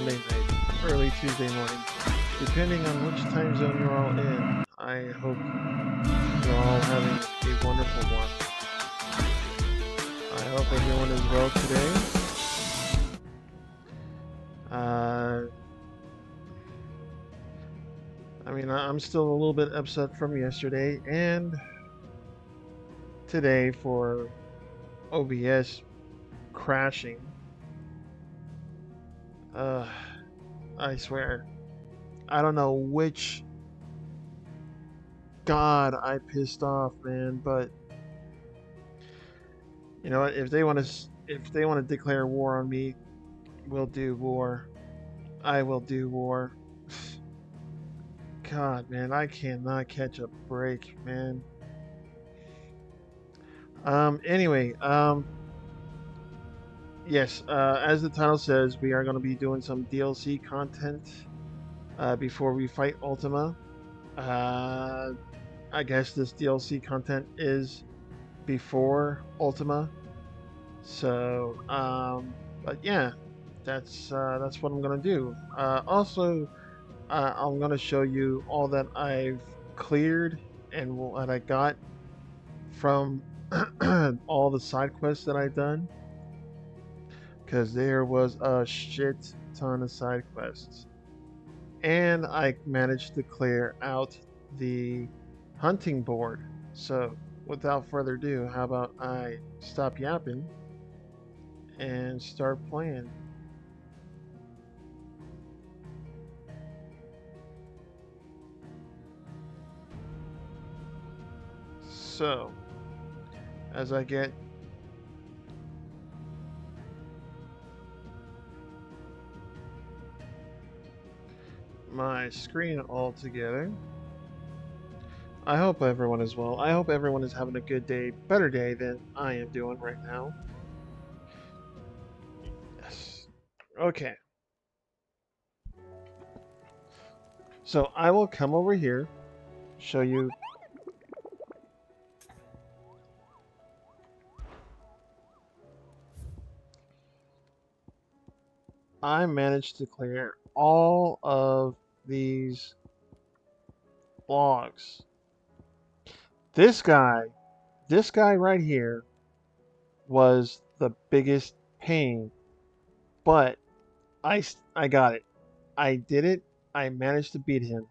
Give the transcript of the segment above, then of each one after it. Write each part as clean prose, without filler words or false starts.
Monday night, early Tuesday morning, depending on which time zone you're all in. I hope you're all having a wonderful one. I hope everyone is well today. Uh, I'm still a little bit upset from yesterday and today for OBS crashing. Uh, I swear, I don't know which god I pissed off, man, but you know what? If they want to declare war on me, we'll do war. I will do war. God, man, I cannot catch a break, man. Anyway, yes, as the title says, we are going to be doing some DLC content before we fight Ultima. Uh, I guess this DLC content is before Ultima. So, but yeah, that's what I'm gonna do. Also, I'm gonna show you all that I've cleared and what I got from all the side quests that I've done, because there was a shit ton of side quests, and I managed to clear out the hunting board. So, without further ado, how about I stop yapping and start playing? So, as I get my screen all together, I hope everyone is well. I hope everyone is having a good day, better day than I am doing right now. Yes. Okay. So I will come over here, show you. I managed to clear all of these logs. This guy, this guy right here was the biggest pain, but I got it. I did it. I managed to beat him.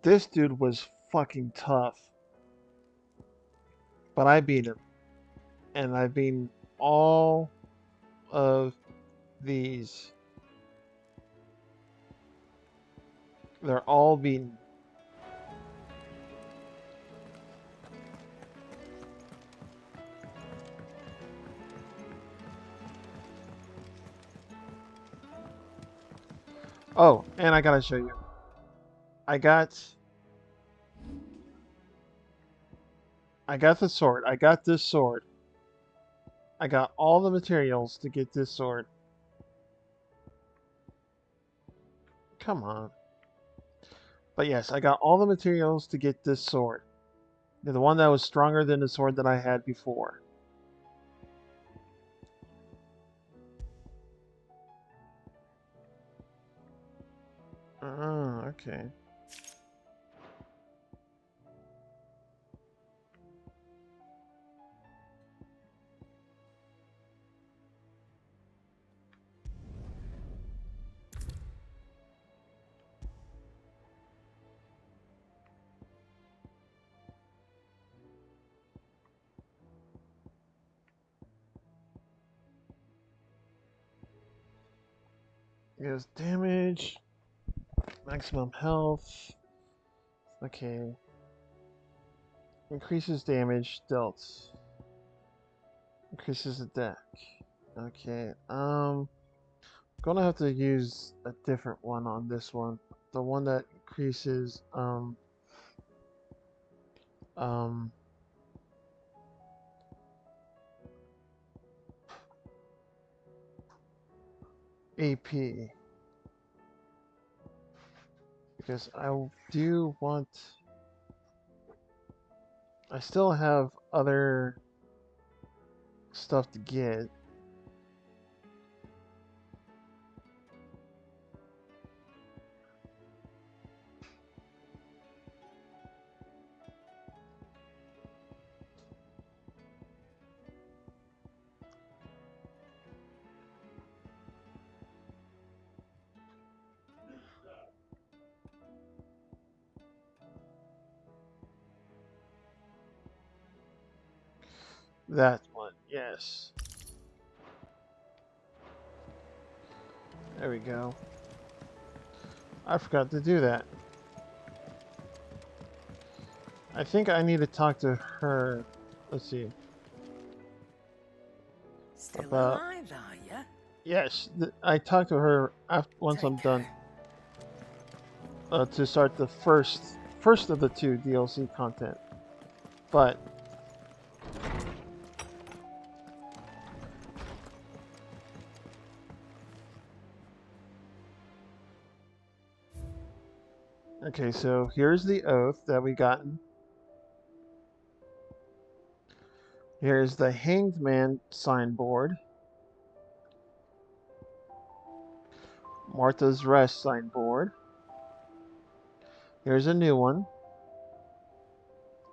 This dude was fucking tough, but I beat him. And I've beaten all of these. They're all beaten. Oh, and I gotta show you. I got I got the sword. I got this sword. I got all the materials to get this sword. Come on. But yes, I got all the materials to get this sword. The one that was stronger than the sword that I had before. Oh, okay. Gives damage, maximum health. Okay. Increases damage dealt. Increases attack. Okay. Gonna have to use a different one on this one. The one that increases um AP, because do want. I still have other stuff to get. That one, yes. There we go. I forgot to do that. I think I need to talk to her. Let's see. Still About alive, are you? yes, I talked to her after once Take I'm done care. to start the first of the two DLC content. But okay, so here's the oath that we gotten. Here's the Hanged Man signboard. Martha's Rest signboard. Here's a new one.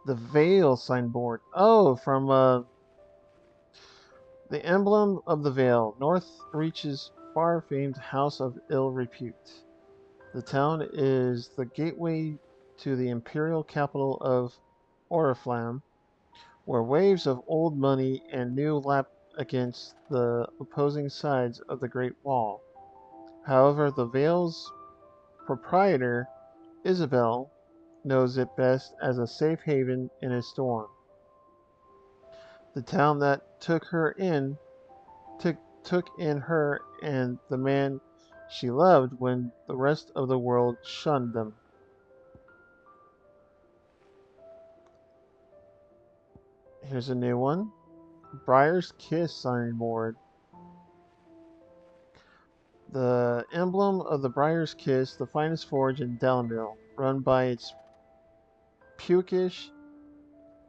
The Veil signboard. Oh, from the emblem of the Veil. North reaches far-famed House of Ill Repute. The town is the gateway to the imperial capital of Oriflamme, where waves of old money and new lap against the opposing sides of the Great Wall. However, the Veil's proprietor, Isabel, knows it best as a safe haven in a storm. The town that took in her and the man she loved when the rest of the world shunned them. Here's a new one. Briar's Kiss signboard. The emblem of the Briar's Kiss, the finest forge in Dalimil, run by its puckish,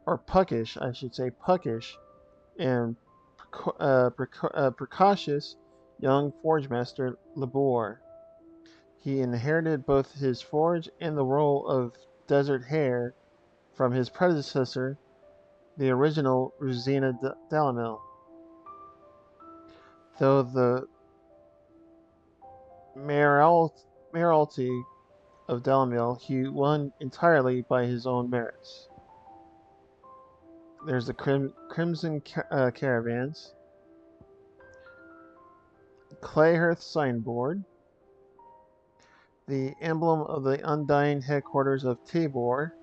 I should say, puckish and precocious young forge master Labor. He inherited both his forge and the role of desert hare from his predecessor, the original Rosina Dalimil. Though the mayoralty of Dalimil he won entirely by his own merits. There's the Crimson Caravans, Clayhearth signboard, the emblem of the Undying headquarters of Tabor.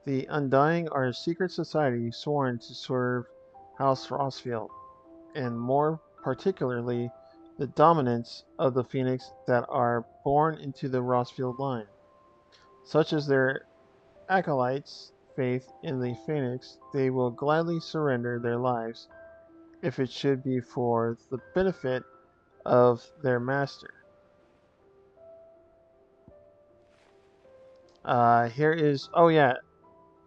The Undying are a secret society sworn to serve House Rosfield, and more particularly the dominants of the Phoenix that are born into the Rosfield line. Such as their acolytes' faith in the Phoenix, they will gladly surrender their lives if it should be for the benefit of their master. Here is, oh yeah,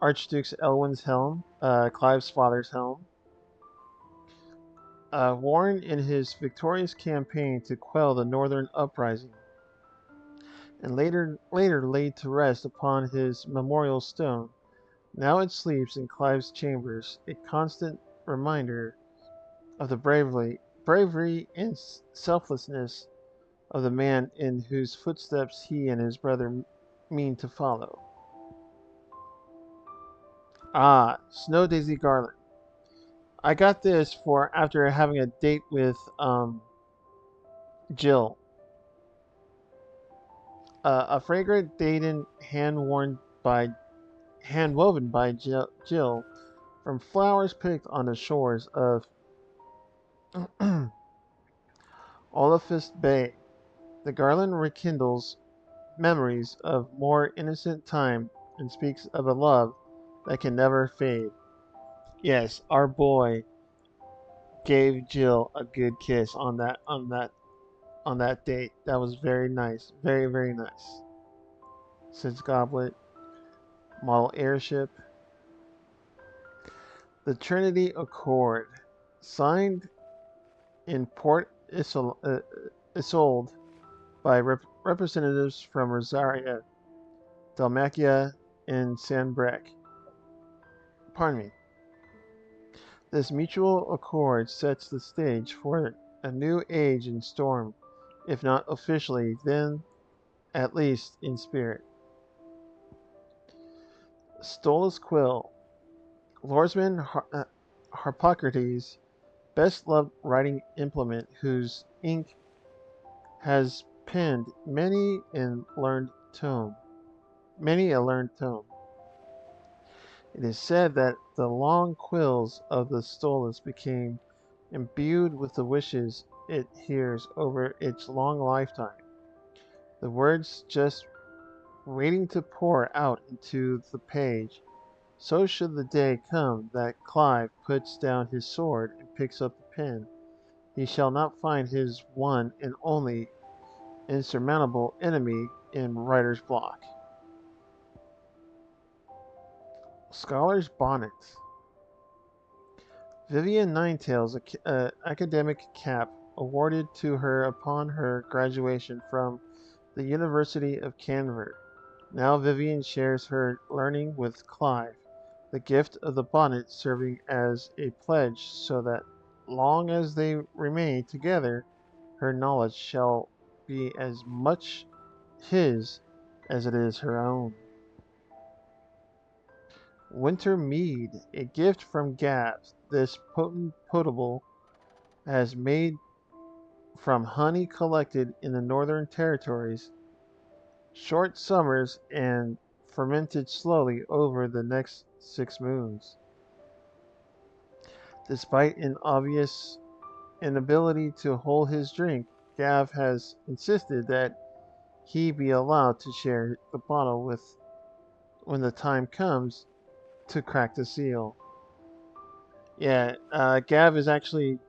Archduke Elwin's helm, Clive's father's helm. Worn in his victorious campaign to quell the Northern Uprising, and later laid to rest upon his memorial stone. Now it sleeps in Clive's chambers, a constant reminder of the bravery and selflessness of the man in whose footsteps he and his brother mean to follow. Ah, Snow Daisy Garland. I got this for after having a date with Jill. A fragrant Dayton hand woven by Jill from flowers picked on the shores of Olafist Bay. The garland rekindles memories of more innocent time and speaks of a love that can never fade. Yes, our boy gave Jill a good kiss on that date. That was very nice. Very, very nice. Sid's Goblet, model airship. The Trinity Accord, signed in Port Isolde by representatives from Rosaria, Dalmatia, and Sanbreque. Pardon me. This mutual accord sets the stage for a new age in Storm, if not officially, then at least in spirit. Stolas Quill, Lordsman Harpocrates' best-loved writing implement, whose ink has penned many a learned tome. It is said that the long quills of the stolus became imbued with the wishes it hears over its long lifetime, the words just waiting to pour out into the page. So should the day come that Clive puts down his sword and picks up the pen, he shall not find his one and only insurmountable enemy in writer's block. Scholar's Bonnet. Vivian Ninetail's academic cap awarded to her upon her graduation from the University of Canver. Now Vivian shares her learning with Clive, the gift of the bonnet serving as a pledge so that long as they remain together, her knowledge shall be as much his as it is her own. Winter Mead, a gift from Gav, this potent potable has made from honey collected in the Northern Territories, short summers, and fermented slowly over the next 6 moons. Despite an obvious inability to hold his drink, Gav has insisted that he be allowed to share the bottle with when the time comes to crack the seal. Yeah, Gav is actually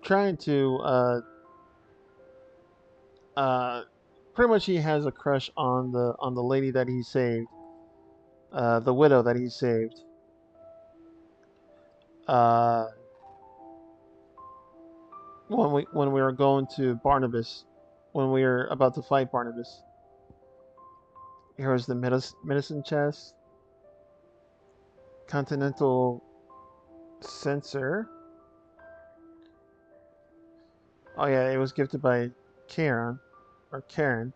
trying to uh, pretty much he has a crush on the lady that he saved, the widow that he saved. Uh, when we were going to Barnabas, when we were about to fight Barnabas. Here was the medicine chest, continental censer. Oh yeah, it was gifted by Karen, or Karen.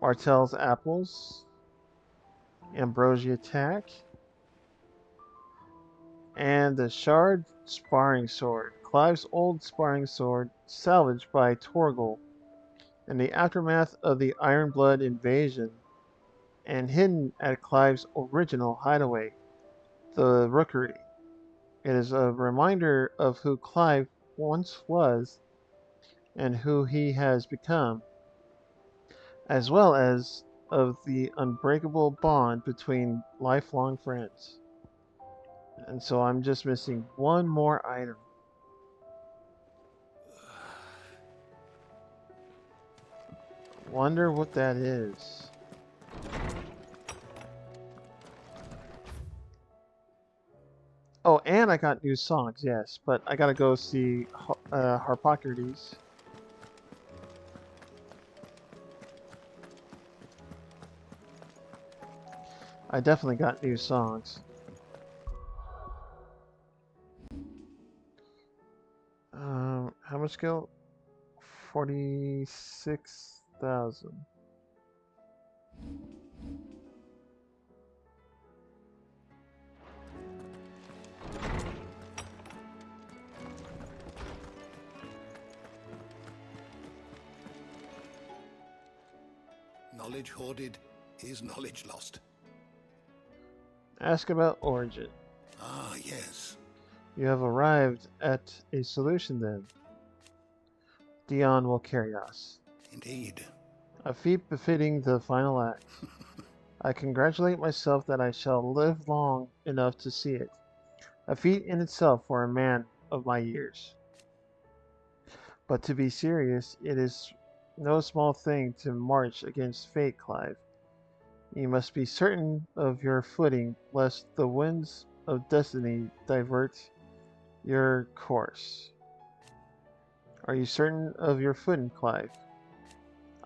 Martell's apples, ambrosia tack, and the shard sparring sword. Clive's old sparring sword, salvaged by Torgal in the aftermath of the Iron Blood invasion, and hidden at Clive's original hideaway, the Rookery. It is a reminder of who Clive once was and who he has become, as well as of the unbreakable bond between lifelong friends. And so I'm just missing one more item. Wonder what that is. Oh, and I got new songs, yes, but I gotta go see Harpocrates. I definitely got new songs. How much skill? 46,000. Knowledge hoarded is knowledge lost. Ask about origin. Ah, yes. You have arrived at a solution then. Dion will carry us. Indeed. A feat befitting the final act. I congratulate myself that I shall live long enough to see it. A feat in itself for a man of my years. But to be serious, it is no small thing to march against fate, Clive. You must be certain of your footing, lest the winds of destiny divert your course. Are you certain of your footing, Clive?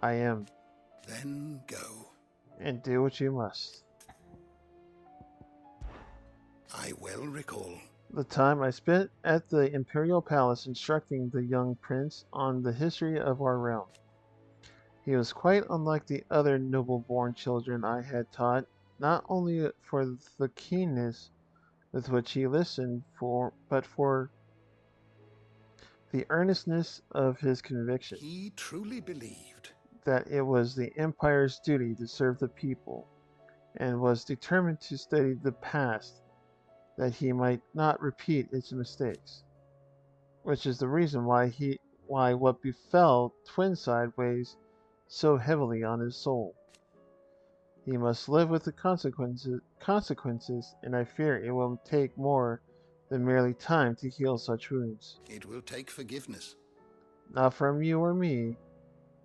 I am. Then go. And do what you must. I well recall. The time I spent at the Imperial Palace instructing the young prince on the history of our realm. He was quite unlike the other noble-born children I had taught, not only for the keenness with which he listened, but for the earnestness of his conviction He truly believed. that it was the Empire's duty to serve the people, and was determined to study the past that he might not repeat its mistakes, which is the reason why what befell Twinside weighs so heavily on his soul. He must live with the consequences, and I fear it will take more than merely time to heal such wounds. It will take forgiveness. Not from you or me,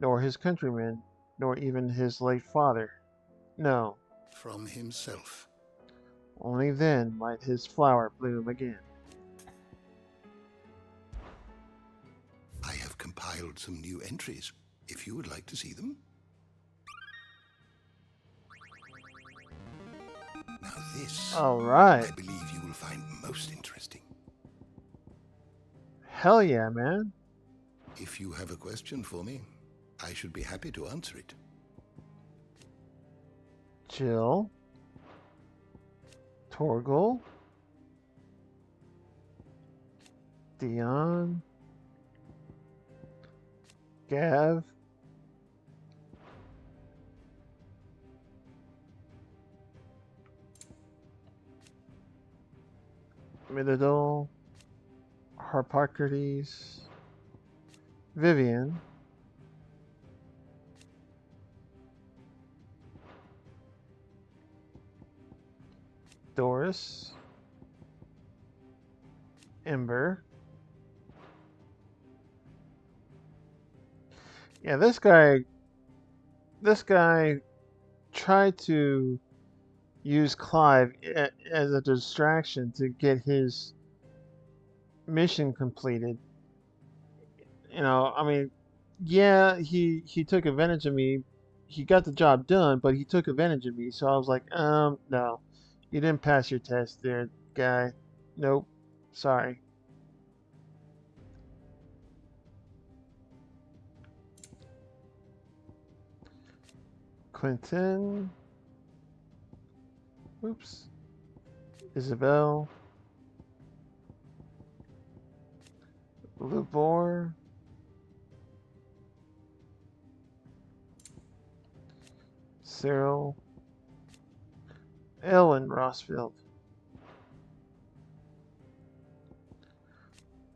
nor his countrymen, nor even his late father. No, From himself. only then might his flower bloom again. I have compiled some new entries, if you would like to see them. Now this, All right. I believe you will find most interesting. Hell yeah, man. If you have a question for me, I should be happy to answer it. Jill. Torgal. Dion. Gav. Midadol. Harpocrates. Vivian. Doris. Ember. Yeah, this guy tried to use Clive as a distraction to get his mission completed. You know, I mean, yeah, he took advantage of me. He got the job done, but he took advantage of me. So I was like, no, you didn't pass your test, there, guy. Nope, sorry. Quentin. Oops. Isabel. Lubor. Cyril. Ellen Rossfield.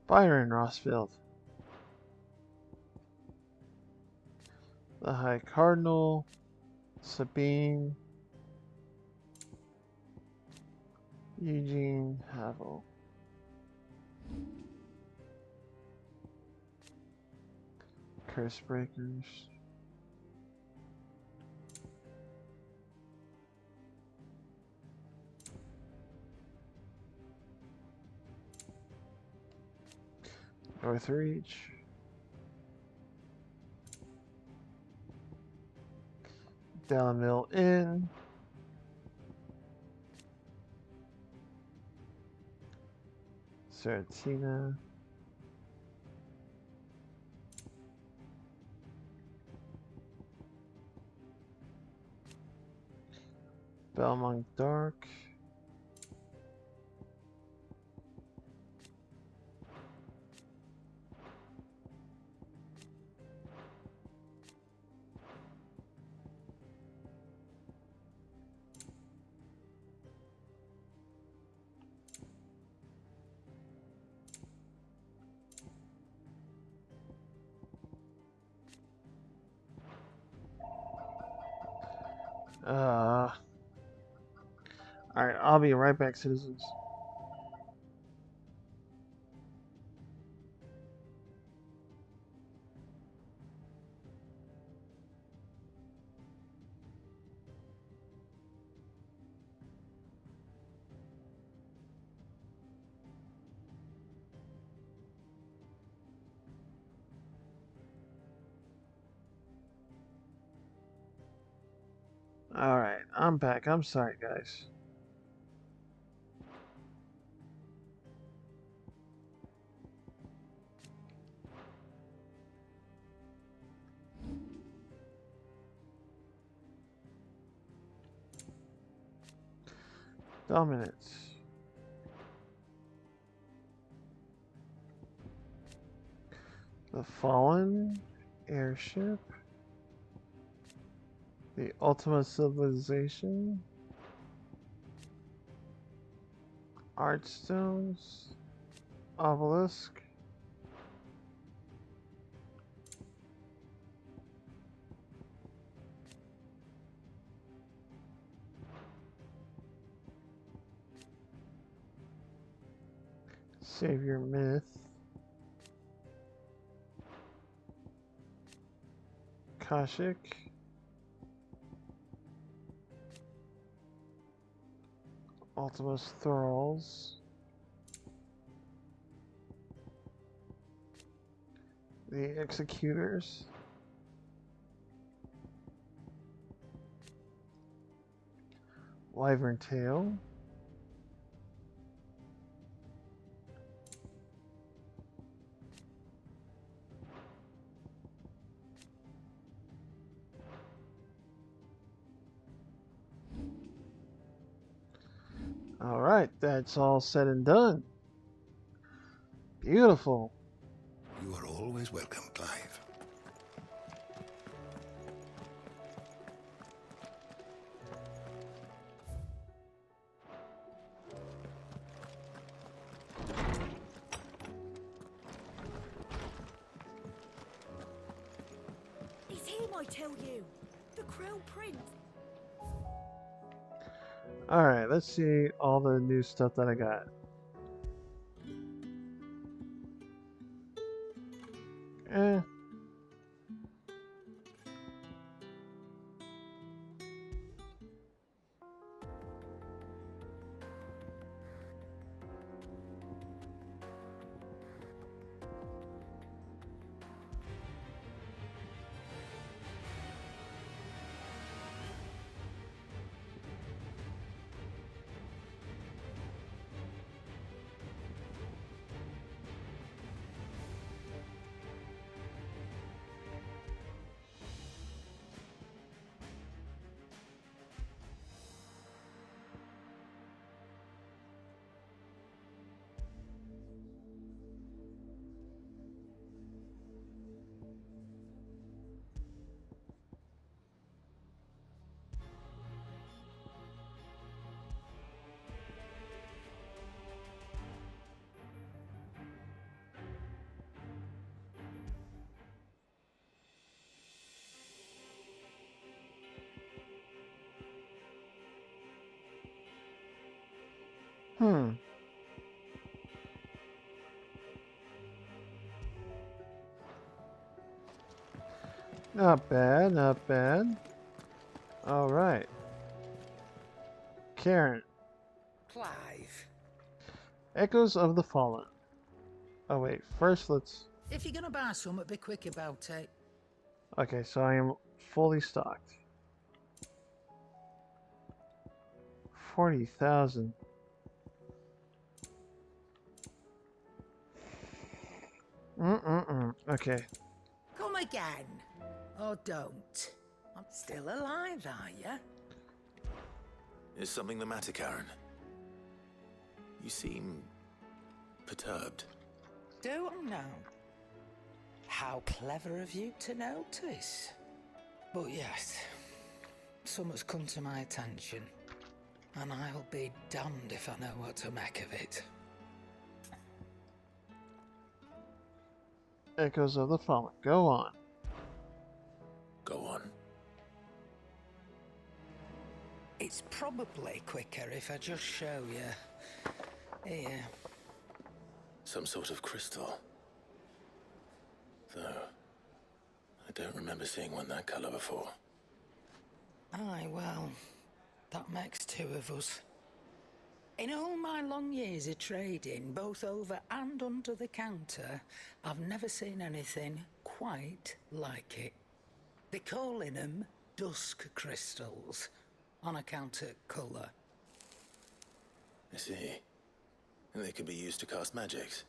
Byron Rossfield. The High Cardinal. Sabine. Eugene Havel. Curse Breakers. Northreach. Delamille Inn. Sertina. Belmont Dark. Alright, I'll be right back, citizens. Alright, I'm back. I'm sorry, guys. Dominance. The Fallen Airship. The Ultima Civilization. Artstones. Obelisk. Savior Myth. Kashik. Ultimus Thralls. The Executors. Wyvern Tail. All right, that's all said and done. Beautiful. You are always welcome, Clive. It's him, I tell you. The Crown Prince. All right, let's see all the new stuff that I got. Eh. Hmm. Not bad, not bad. All right. Karen. Clive, Echoes of the Fallen. Oh wait, first let's... if you're gonna buy something, be quick about it. Okay, so I am fully stocked. 40,000. Okay. Come again. Or don't. I'm still alive, are you? Is something the matter, Karen? You seem perturbed. Do I know? How clever of you to notice. But yes, something's come to my attention, and I'll be damned if I know what to make of it. Echoes of the Fallen. Go on. Go on. It's probably quicker if I just show you. Here. Some sort of crystal. Though, I don't remember seeing one that color before. Aye, well, that makes two of us. In all my long years of trading, both over and under the counter, I've never seen anything quite like it. They're calling them dusk crystals, on account of colour. I see. And they can be used to cast magics.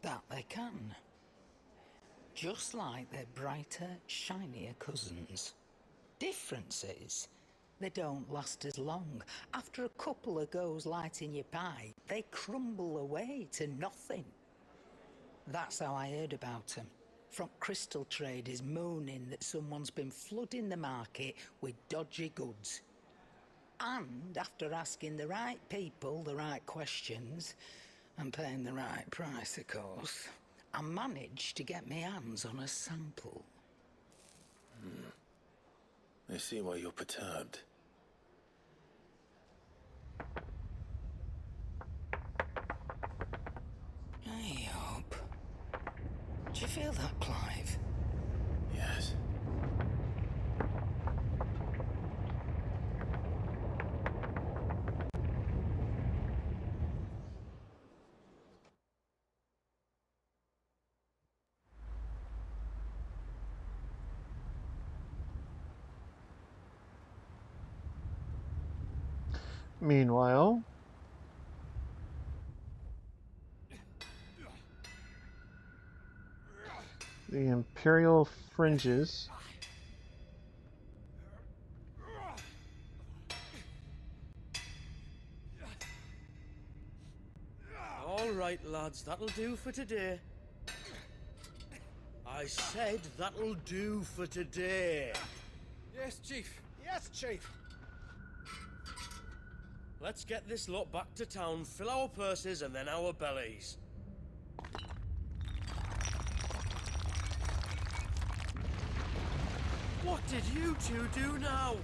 That they can. Just like their brighter, shinier cousins. Difference is, They don't last as long. After a couple of goes lighting your pipe, they crumble away to nothing. That's how I heard about them. From crystal traders moaning that someone's been flooding the market with dodgy goods. And after asking the right people the right questions, and paying the right price, of course, I managed to get my hands on a sample. I see why you're perturbed. Hey, Hope. Do you feel that, Clive? Yes. Meanwhile, the Imperial fringes. All right, lads, that'll do for today. I said that'll do for today. Yes, Chief. Yes, Chief. Let's get this lot back to town, fill our purses and then our bellies. What did you two do now?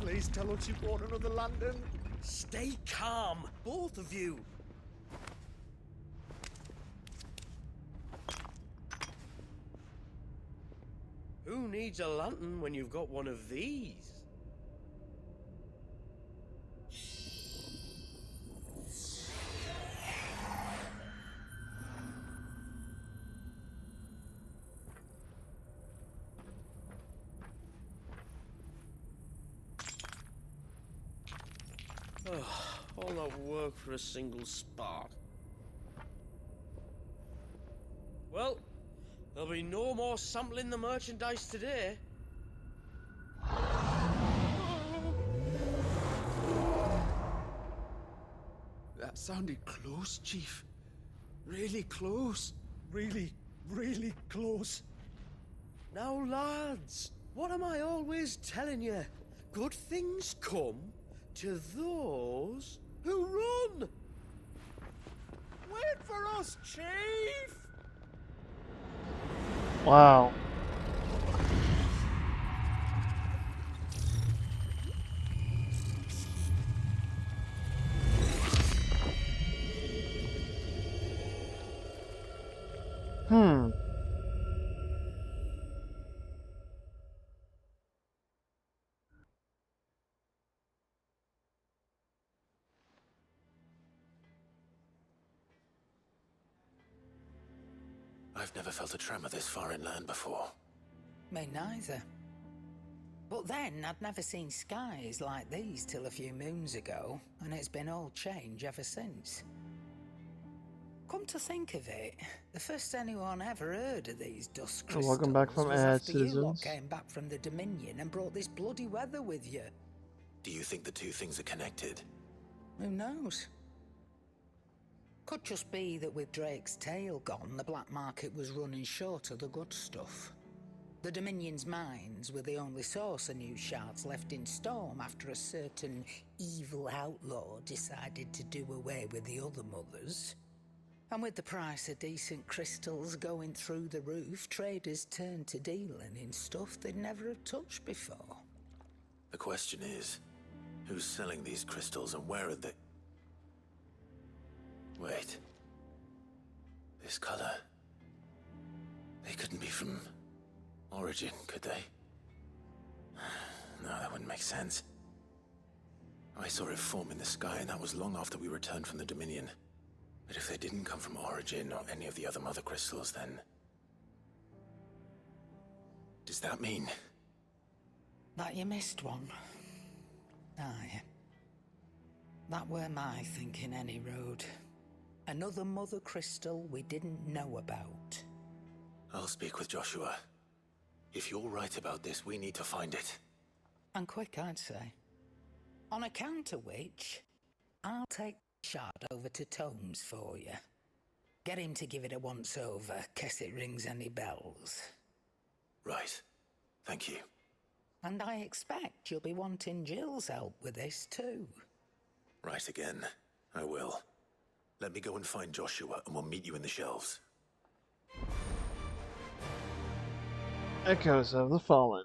Please tell us you bought another lantern. Stay calm, both of you. Who needs a lantern when you've got one of these? All that work for a single spark. Well, there'll be no more sampling the merchandise today. That sounded close, Chief. Really close. Really, really close. Now, lads, what am I always telling you? Good things come to those who run. Wait for us, Chief! Wow. Hmm. I've never felt a tremor this far inland before. Me neither. But then I'd never seen skies like these till a few moons ago, and it's been all change ever since. Come to think of it, the first anyone ever heard of these dust crystals Welcome back from was ad, after you lot citizens. came back from the Dominion and brought this bloody weather with you. Do you think the two things are connected? Who knows? Could just be that with Drake's tail gone, the black market was running short of the good stuff. The Dominion's mines were the only source of new shards left in Storm after a certain evil outlaw decided to do away with the other mothers. And with the price of decent crystals going through the roof, traders turned to dealing in stuff they'd never have touched before. The question is, who's selling these crystals and where are they? Wait. This color. They couldn't be from Origin, could they? No, that wouldn't make sense. I saw it form in the sky, and that was long after we returned from the Dominion. But if they didn't come from Origin or any of the other mother crystals, then... does that mean... That you missed one? Aye. That were my thinking any road. Another mother crystal we didn't know about. I'll speak with Joshua. If you're right about this, we need to find it. And quick, I'd say. On account of which, I'll take the shard over to Tomes for you. Get him to give it a once-over, case it rings any bells. Right. Thank you. And I expect you'll be wanting Jill's help with this too. Right again. I will. Let me go and find Joshua, and we'll meet you in the shelves. Echoes of the Fallen.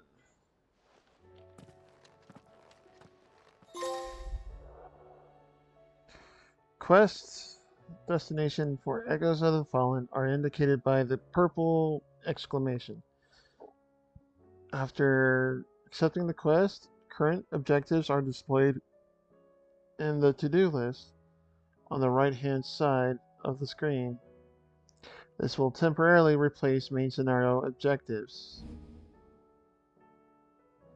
Quests destination for Echoes of the Fallen are indicated by the purple exclamation. After accepting the quest, current objectives are displayed in the to-do list on the right-hand side of the screen. This will temporarily replace main scenario objectives.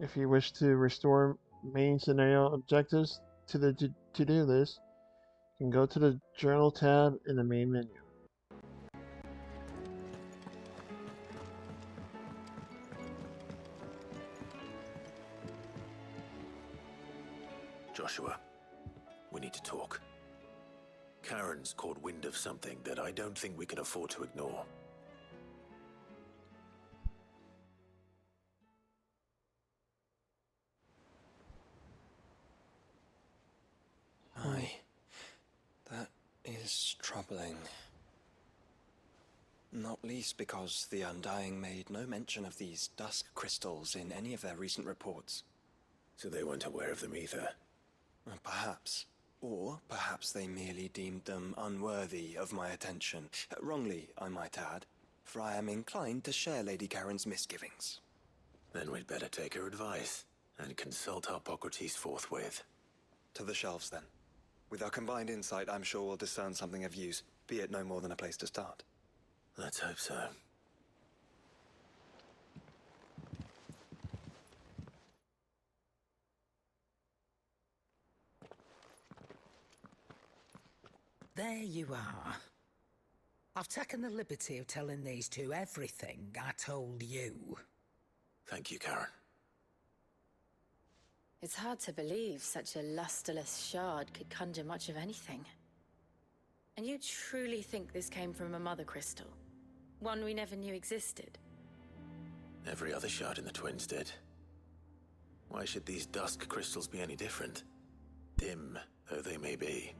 If you wish to restore main scenario objectives to the to-do list, you can go to the Journal tab in the main menu. Joshua, we need to talk. Karen's caught wind of something that I don't think we can afford to ignore. Aye. That is troubling. Not least because the Undying made no mention of these dusk crystals in any of their recent reports. So they weren't aware of them either. Perhaps. Or perhaps they merely deemed them unworthy of my attention. Wrongly, I might add, for I am inclined to share Lady Karen's misgivings. Then we'd better take her advice and consult Harpocrates forthwith. To the shelves, then. With our combined insight, I'm sure we'll discern something of use, be it no more than a place to start. Let's hope so. There you are. I've taken the liberty of telling these two everything I told you. Thank you, Karen. It's hard to believe such a lusterless shard could conjure much of anything. And you truly think this came from a mother crystal? One we never knew existed? Every other shard in the Twins did. Why should these dusk crystals be any different? Dim though they may be.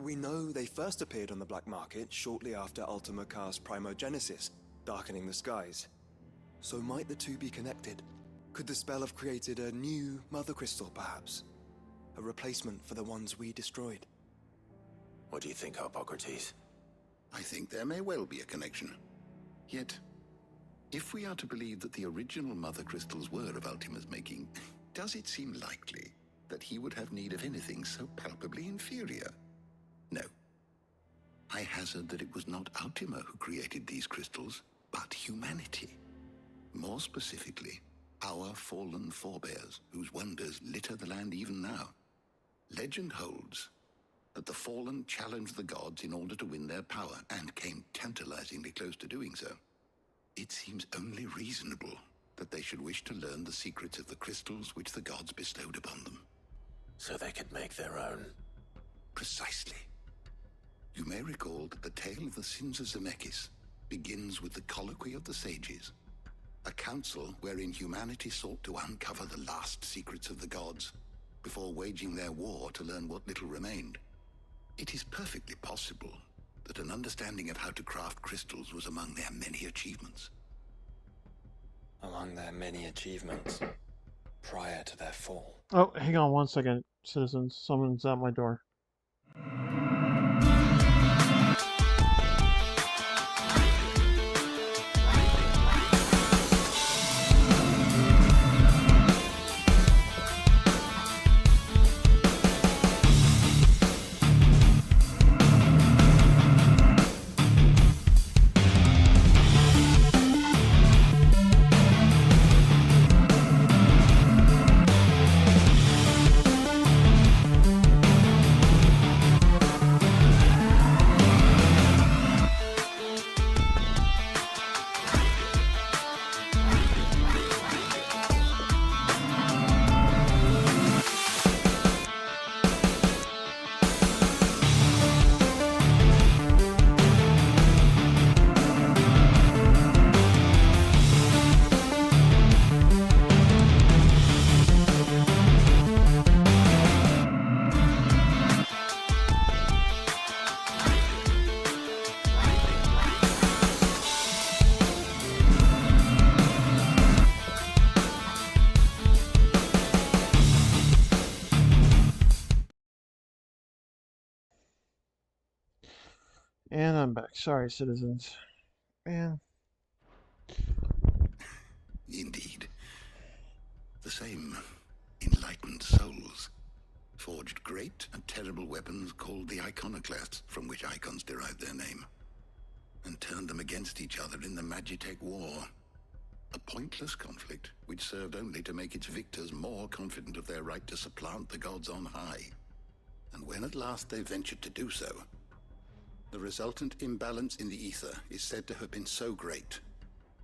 We know they first appeared on the black market shortly after Ultima cast Primogenesis, darkening the skies. So might the two be connected? Could the spell have created a new mother crystal, perhaps? A replacement for the ones we destroyed? What do you think, Harpocrates? I think there may well be a connection. Yet, if we are to believe that the original mother crystals were of Ultima's making, does it seem likely that he would have need of anything so palpably inferior? No. I hazard that it was not Ultima who created these crystals, but humanity. More specifically, our fallen forebears, whose wonders litter the land even now. Legend holds that the fallen challenged the gods in order to win their power, and came tantalizingly close to doing so. It seems only reasonable that they should wish to learn the secrets of the crystals which the gods bestowed upon them. So they could make their own. Precisely. You may recall that the tale of the sins of Zemeckis begins with the Colloquy of the Sages, a council wherein humanity sought to uncover the last secrets of the gods before waging their war to learn what little remained. It is perfectly possible that an understanding of how to craft crystals was among their many achievements. Among their many achievements, prior to their fall. Oh, hang on one second, citizens. Someone's at my door. And I'm back. Sorry, citizens. Man. Indeed. The same enlightened souls forged great and terrible weapons called the Iconoclasts, from which icons derived their name, and turned them against each other in the Magitech War. A pointless conflict which served only to make its victors more confident of their right to supplant the gods on high. And when at last they ventured to do so, the resultant imbalance in the ether is said to have been so great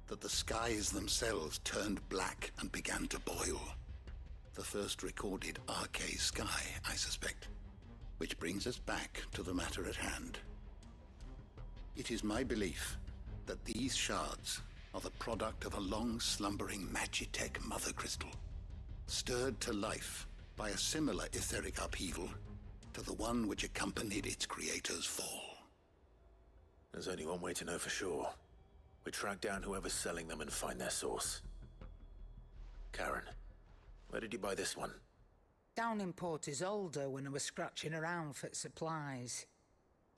that the skies themselves turned black and began to boil. The first recorded Arcade sky, I suspect. Which brings us back to the matter at hand. It is my belief that these shards are the product of a long-slumbering Magitech mother crystal, stirred to life by a similar etheric upheaval to the one which accompanied its creator's fall. There's only one way to know for sure. We track down whoever's selling them and find their source. Karen, where did you buy this one? Down in Port Isolde when I was scratching around for supplies.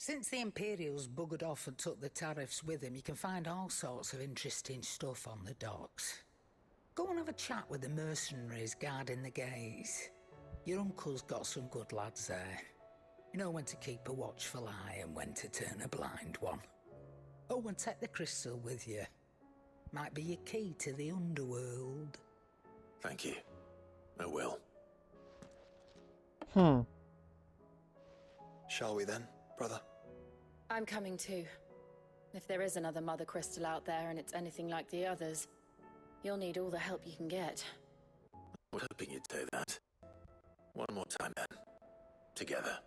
Since the Imperials buggered off and took the tariffs with them, you can find all sorts of interesting stuff on the docks. Go and have a chat with the mercenaries guarding the gates. Your uncle's got some good lads there. You know when to keep a watchful eye and when to turn a blind one. Oh, and take the crystal with you. Might be your key to the underworld. Thank you. I will. Shall we then, brother? I'm coming too. If there is another Mother Crystal out there and it's anything like the others, you'll need all the help you can get. I was hoping you'd say that. One more time then. Together.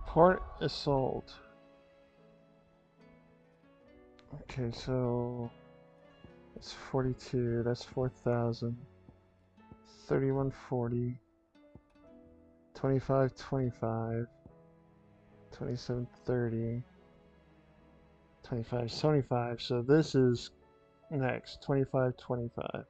Port Isolde. Okay, so that's 42, that's 4,000. 3140. 2525. 2730. 2575. So this is next. 2525.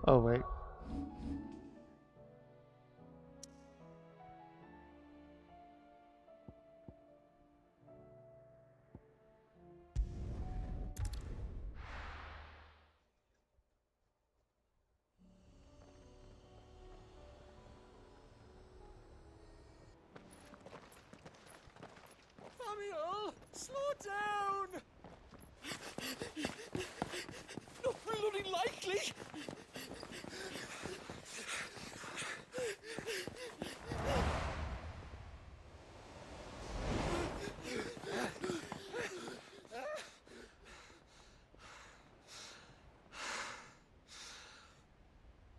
Oh, wait. Samuel, slow down! Not bloody likely!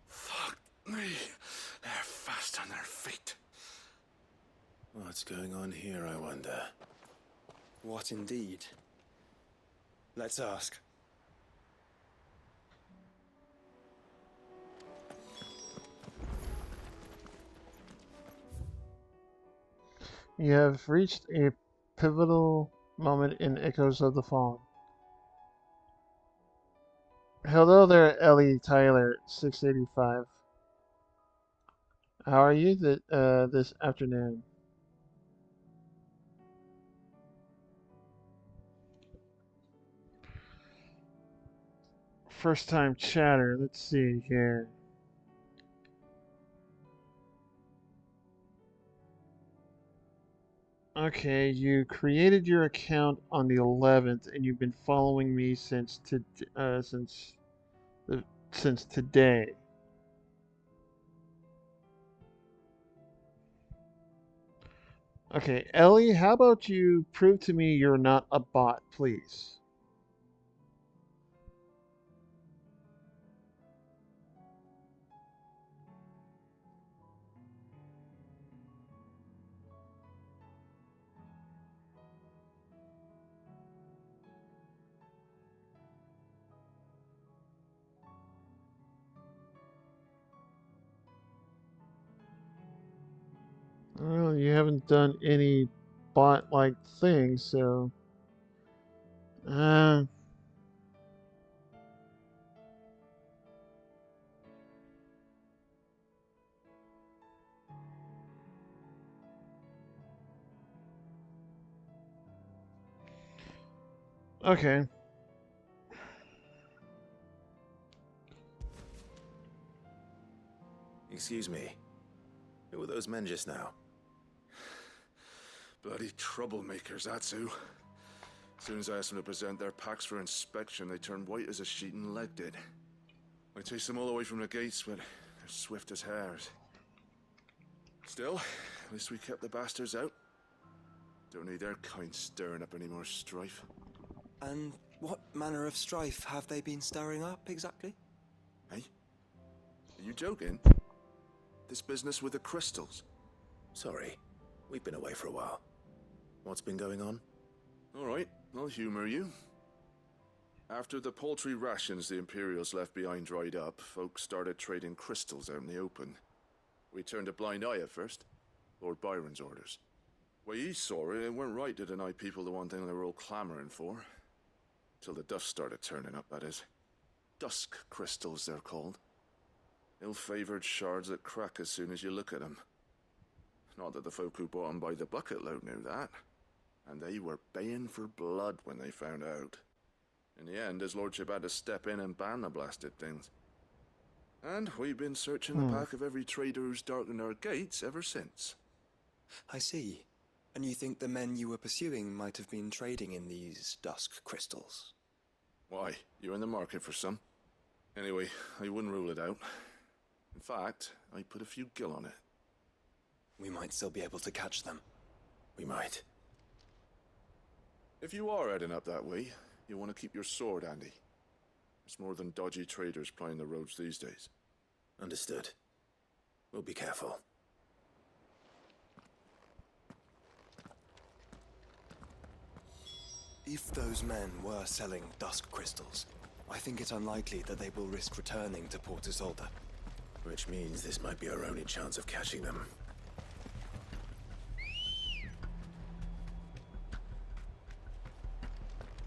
Fuck me. They're fast on their feet. What's going on here, I wonder? What indeed? Let's ask. You have reached a pivotal moment in Echoes of the Fallen. Hello there, Ellie Tyler, 685. How are you this afternoon? First time chatter, let's see here. Okay, you created your account on the 11th, and you've been following me since today. Okay, Ellie, how about you prove to me you're not a bot, please? Well, you haven't done any bot-like things, so... Okay. Excuse me. Who were those men just now? Bloody troublemakers, that's who. As soon as I asked them to present their packs for inspection, they turned white as a sheet and legged it. I chased them all away from the gates, but they're swift as hares. Still, at least we kept the bastards out. Don't need their kind stirring up any more strife. And what manner of strife have they been stirring up, exactly? Hey? Are you joking? This business with the crystals? Sorry, we've been away for a while. What's been going on? All right, I'll humor you. After the paltry rations the Imperials left behind dried up, folks started trading crystals out in the open. We turned a blind eye at first. Lord Byron's orders. Well, he saw it, it weren't right to deny people the one thing they were all clamoring for. Till the dust started turning up, that is. Dusk crystals, they're called. Ill-favored shards that crack as soon as you look at them. Not that the folk who bought them by the bucket load knew that. And they were baying for blood when they found out. In the end, his lordship had to step in and ban the blasted things. And we've been searching the pack of every trader who's darkened our gates ever since. I see. And you think the men you were pursuing might have been trading in these dusk crystals? Why, you're in the market for some. Anyway, I wouldn't rule it out. In fact, I put a few gil on it. We might still be able to catch them. We might. If you are heading up that way, you want to keep your sword handy. There's more than dodgy traders plying the roads these days. Understood. We'll be careful. If those men were selling dusk crystals, I think it unlikely that they will risk returning to Port Isolde. Which means this might be our only chance of catching them.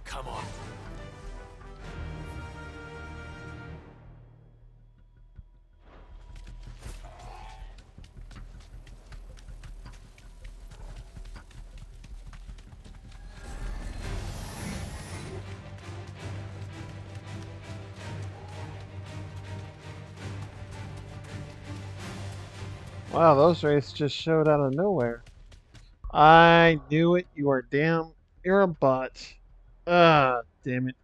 Come on. Wow, those wraiths just showed out of nowhere. I knew it. You are damn. You're a bot. Ah, damn it.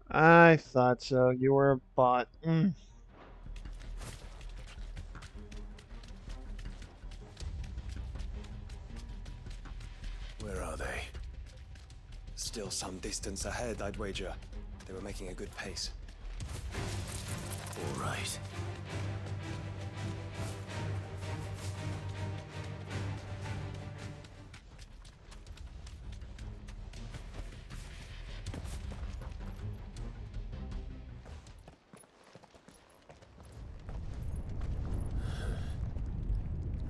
I thought so. You were a bot. Where are they? Still some distance ahead, I'd wager. They were making a good pace. All right.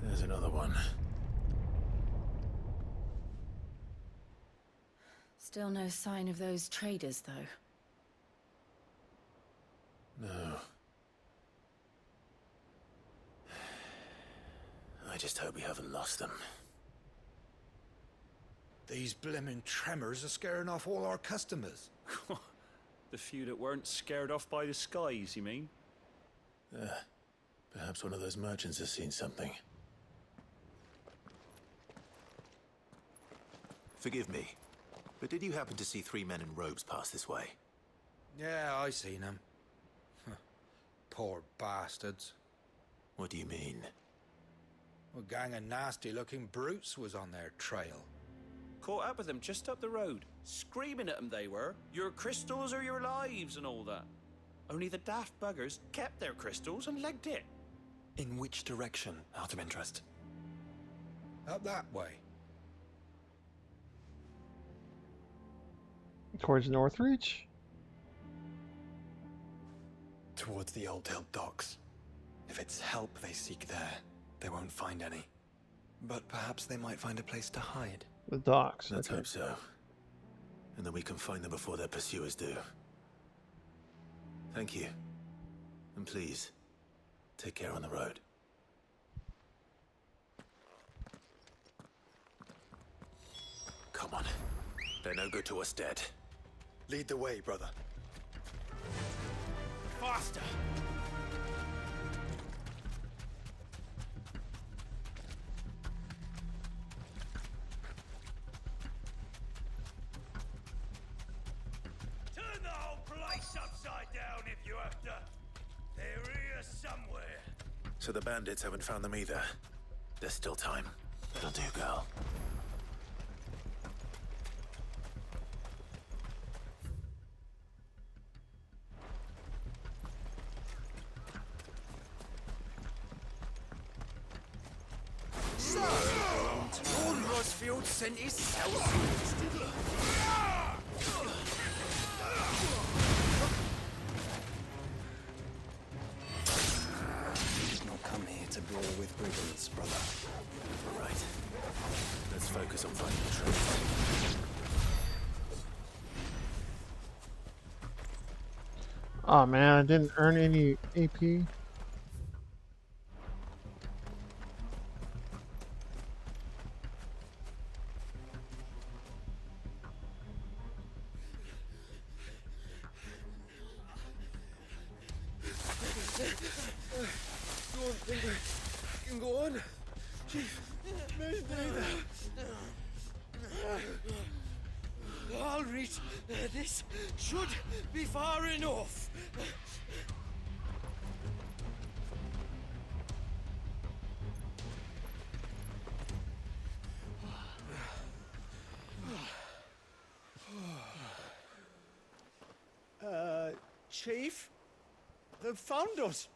There's another one. Still no sign of those traders, though. No. I just hope we haven't lost them. These blimmin' tremors are scaring off all our customers. The few that weren't scared off by the skies, you mean? Perhaps one of those merchants has seen something. Forgive me, but did you happen to see 3 men in robes pass this way? Yeah, I seen them. Poor bastards. What do you mean? A gang of nasty-looking brutes was on their trail. Caught up with them just up the road, screaming at them they were. Your crystals are your lives and all that. Only the daft buggers kept their crystals and legged it. In which direction, out of interest? Up that way. Towards Northreach? Towards the Old Hill docks. If it's help they seek there, they won't find any. But perhaps they might find a place to hide. The docks. Let's okay. hope so. And then we can find them before their pursuers do. Thank you. And please, take care on the road. Come on. They're no good to us dead. Lead the way, brother. Faster! Turn the whole place upside down if you have to. They're here somewhere. So the bandits haven't found them either. There's still time. That'll do, girl. Lord Rosfield sent his cells, did he? Did not come here to brawl with brigands, brother. Right. Let's focus on finding the truth. Oh man, I didn't earn any AP. Don't think I can go on. Chief, me neither. I'll reach. This should be far enough. Chief? They've found us.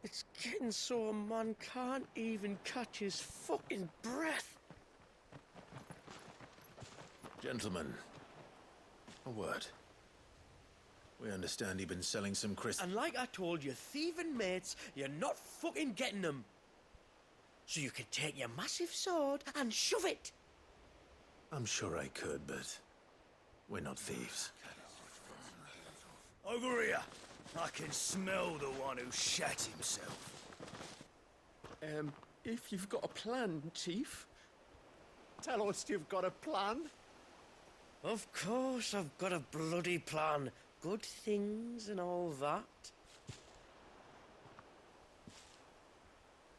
It's getting so a man can't even catch his fucking breath. Gentlemen, a word. We understand you've been selling some crystals. And like I told your thieving mates, you're not fucking getting them. So you can take your massive sword and shove it. I'm sure I could, but we're not thieves. Over here. I can smell the one who shat himself. If you've got a plan, Chief. Tell us you've got a plan. Of course I've got a bloody plan. Good things and all that.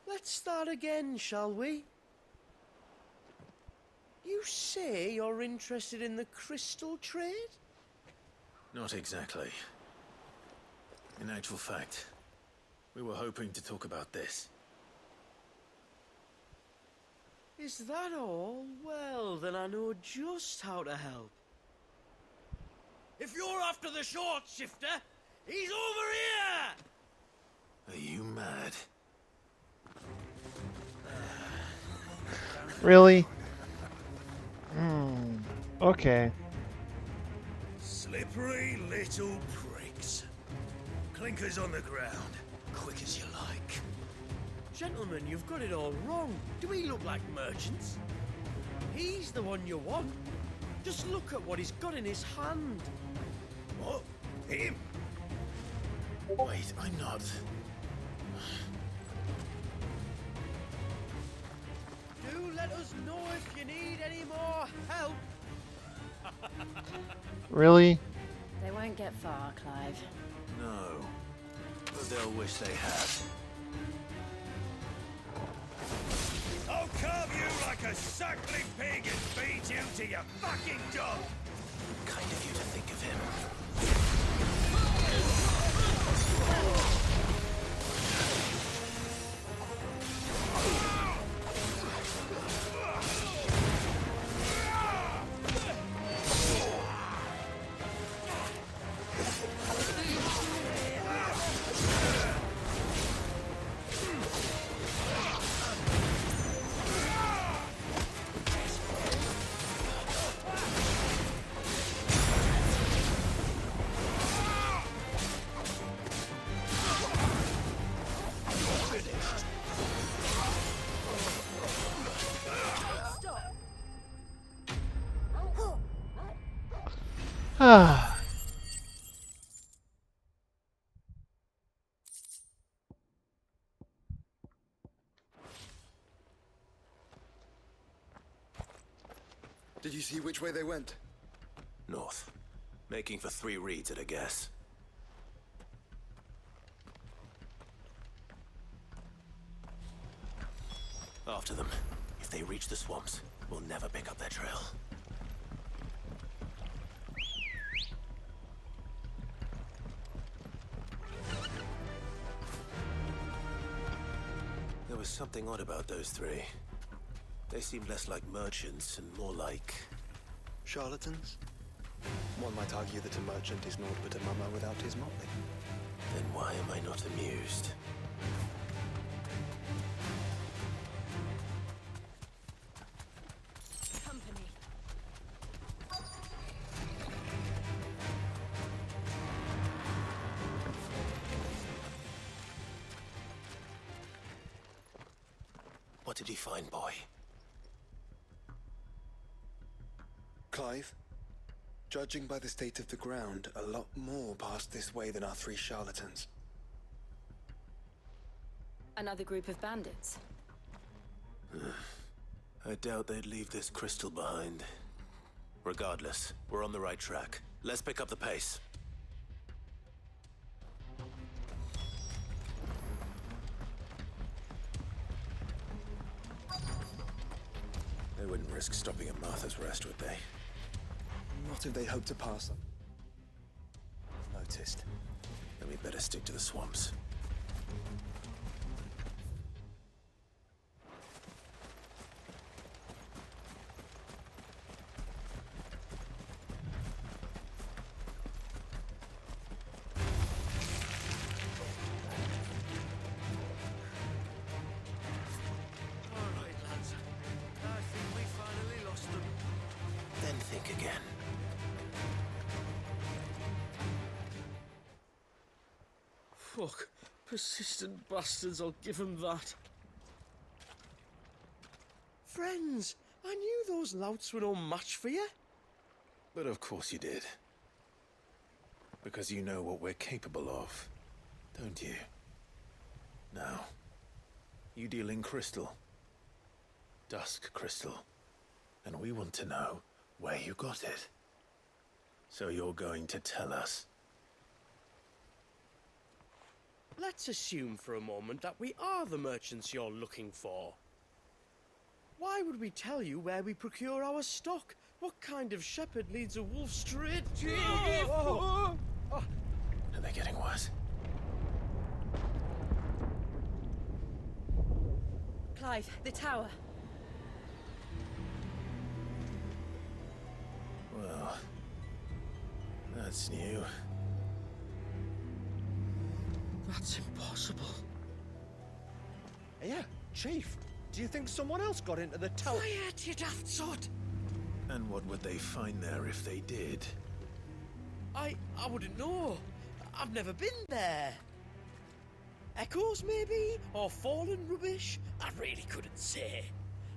Let's start again, shall we? You say you're interested in the crystal trade? Not exactly. In actual fact, we were hoping to talk about this. Is that all? Well, then I know just how to help. If you're after the short shifter, he's over here! Are you mad? Really? Okay. Slippery little pricks. Clinkers on the ground, quick as you like. Gentlemen, you've got it all wrong. Do we look like merchants? He's the one you want. Just look at what he's got in his hand. What? Him? Wait, I'm not. Do let us know if you need any more help. Really? They won't get far, Clive. No. But they'll wish they had. I'll carve you like a suckling pig and feed you to your fucking dog! Kind of you to think of him. Ah. Did you see which way they went? North. Making for 3 reeds at a guess. After them. If they reach the swamps, we'll never pick up their trail. There was something odd about those 3. They seemed less like merchants and more like... Charlatans? One might argue that a merchant is naught but a mummer without his motley. Then why am I not amused? Company. What did he find, boy? Clive? Judging by the state of the ground, a lot more passed this way than our 3 charlatans. Another group of bandits. I doubt they'd leave this crystal behind. Regardless, we're on the right track. Let's pick up the pace. They wouldn't risk stopping at Martha's Rest, would they? Not if they hope to pass them. Noticed. Then we'd better stick to the swamps. Alright, lads. I think we finally lost them. Then think again. Fuck. Persistent bastards, I'll give them that. Friends, I knew those louts were no match for you. But of course you did. Because you know what we're capable of, don't you? Now, you deal in crystal. Dusk crystal. And we want to know where you got it. So you're going to tell us. Let's assume for a moment that we are the merchants you're looking for. Why would we tell you where we procure our stock? What kind of shepherd leads a wolf straight to... Are they getting worse? Clive, the tower. Well, that's new. That's impossible. Yeah, Chief. Do you think someone else got into the tower? Quiet, you daft sod! And what would they find there if they did? I wouldn't know. I've never been there. Echoes, maybe? Or fallen rubbish? I really couldn't say.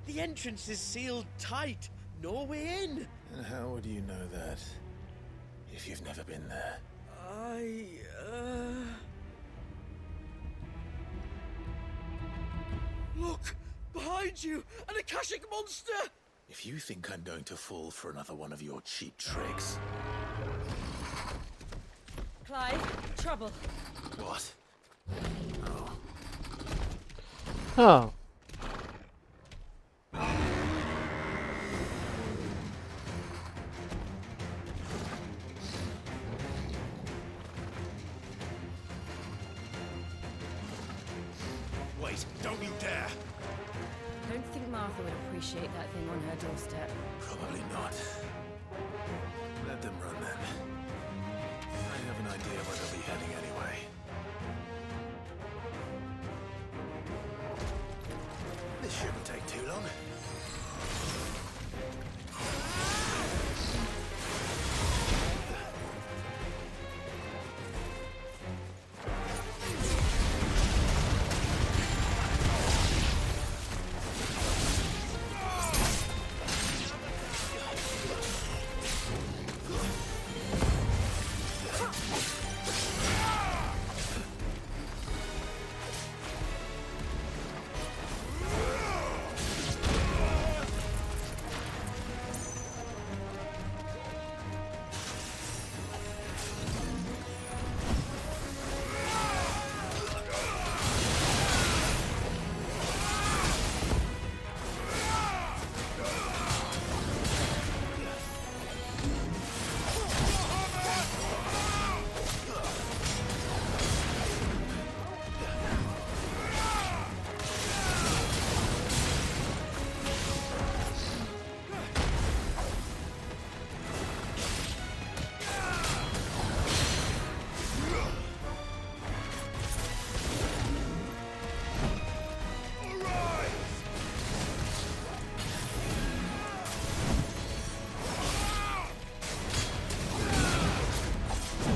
The entrance is sealed tight. No way in. And how would you know that? If you've never been there? Look! Behind you! An Akashic monster! If you think I'm going to fall for another one of your cheap tricks... Clive, trouble. What? Oh. Wait, don't you dare! I don't think Martha would appreciate that thing on her doorstep. Probably not. Let them run then. I have an idea where they'll be heading anyway. This shouldn't take too long.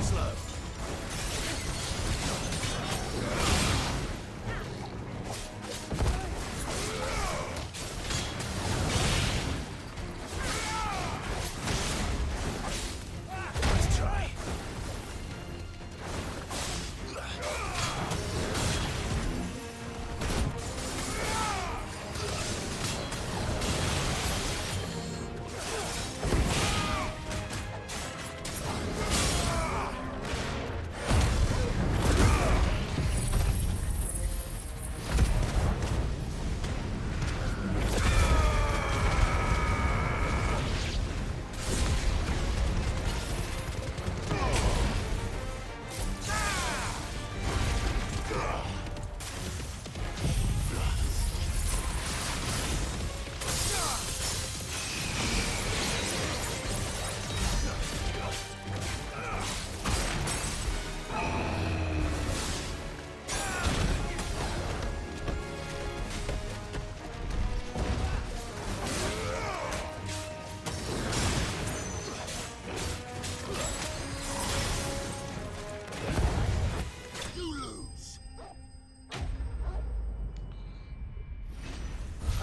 slow. Let's try.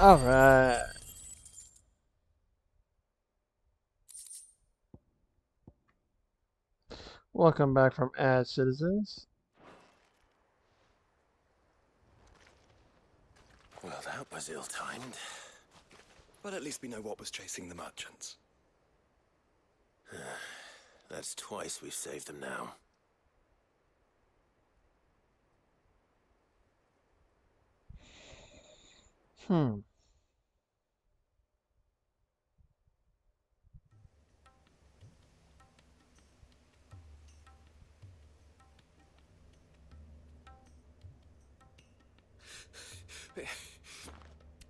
All right. Welcome back from Ad Citizens. Well, that was ill-timed. But at least we know what was chasing the merchants. That's twice we've saved them now.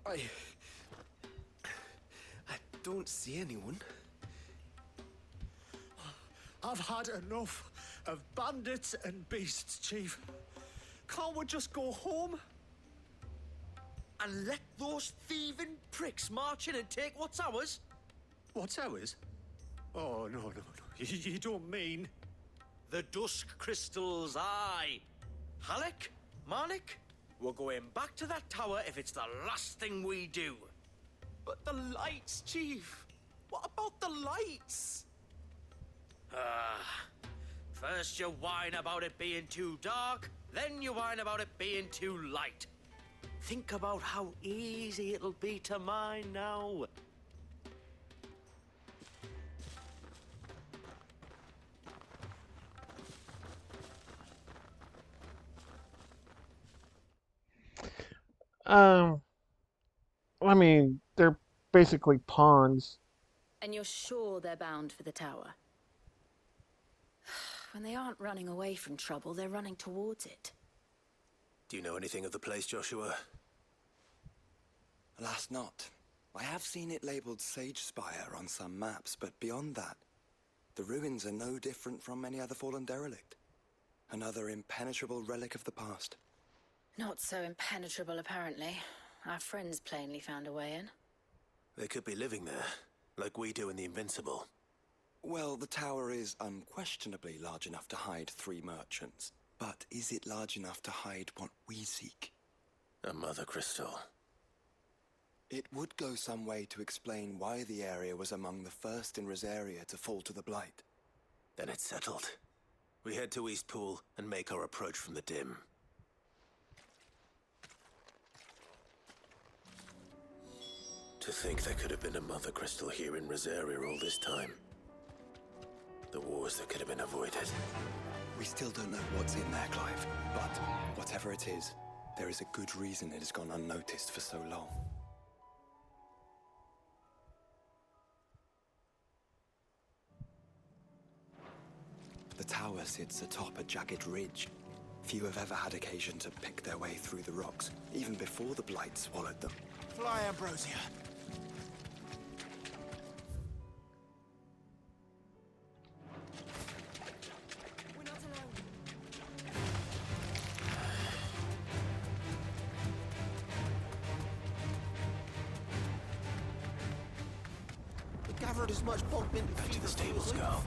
I don't see anyone. I've had enough of bandits and beasts, Chief. Can't we just go home? And let those thieving pricks march in and take what's ours? What's ours? Oh, no. You don't mean... The Dusk Crystals, aye. Halleck? Marnik? We're going back to that tower if it's the last thing we do. But the lights, Chief. What about the lights? First you whine about it being too dark, then you whine about it being too light. Think about how easy it'll be to mine now. I mean, they're basically pawns. And you're sure they're bound for the tower? When they aren't running away from trouble, they're running towards it. Do you know anything of the place, Joshua? Alas, not. I have seen it labeled Sage Spire on some maps, but beyond that, the ruins are no different from any other fallen derelict. Another impenetrable relic of the past. Not so impenetrable, apparently. Our friends plainly found a way in. They could be living there, like we do in the Invincible. Well, the tower is unquestionably large enough to hide 3 merchants. But is it large enough to hide what we seek? A Mother Crystal. It would go some way to explain why the area was among the first in Rosaria to fall to the Blight. Then it's settled. We head to Eastpool and make our approach from the dim. To think there could have been a Mother Crystal here in Rosaria all this time. The wars that could have been avoided. We still don't know what's in there, Clive. But whatever it is, there is a good reason it has gone unnoticed for so long. The tower sits atop a jagged ridge. Few have ever had occasion to pick their way through the rocks, even before the Blight swallowed them. Fly, Ambrosia. We're not alone. We gathered as much bog mint Back to the stables, Carl.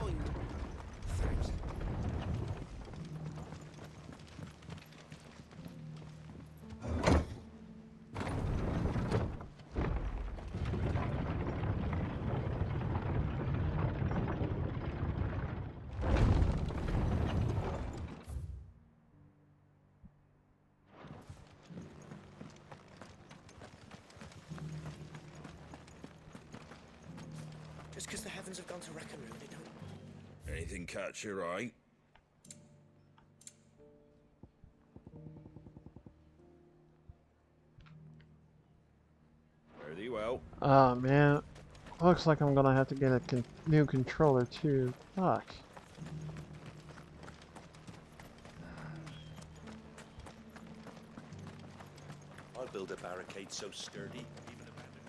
heavens have gone to Rackaroo and they don't... Anything catch your eye? Very well. Oh man, looks like I'm gonna have to get a new controller too. Fuck. I'll build a barricade so sturdy, even abandoned.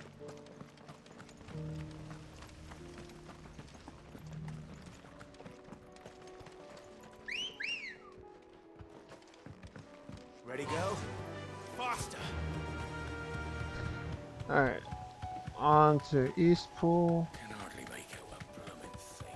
Ready, go? Faster! Alright. On to Eastpool. Can hardly make out a blooming thing.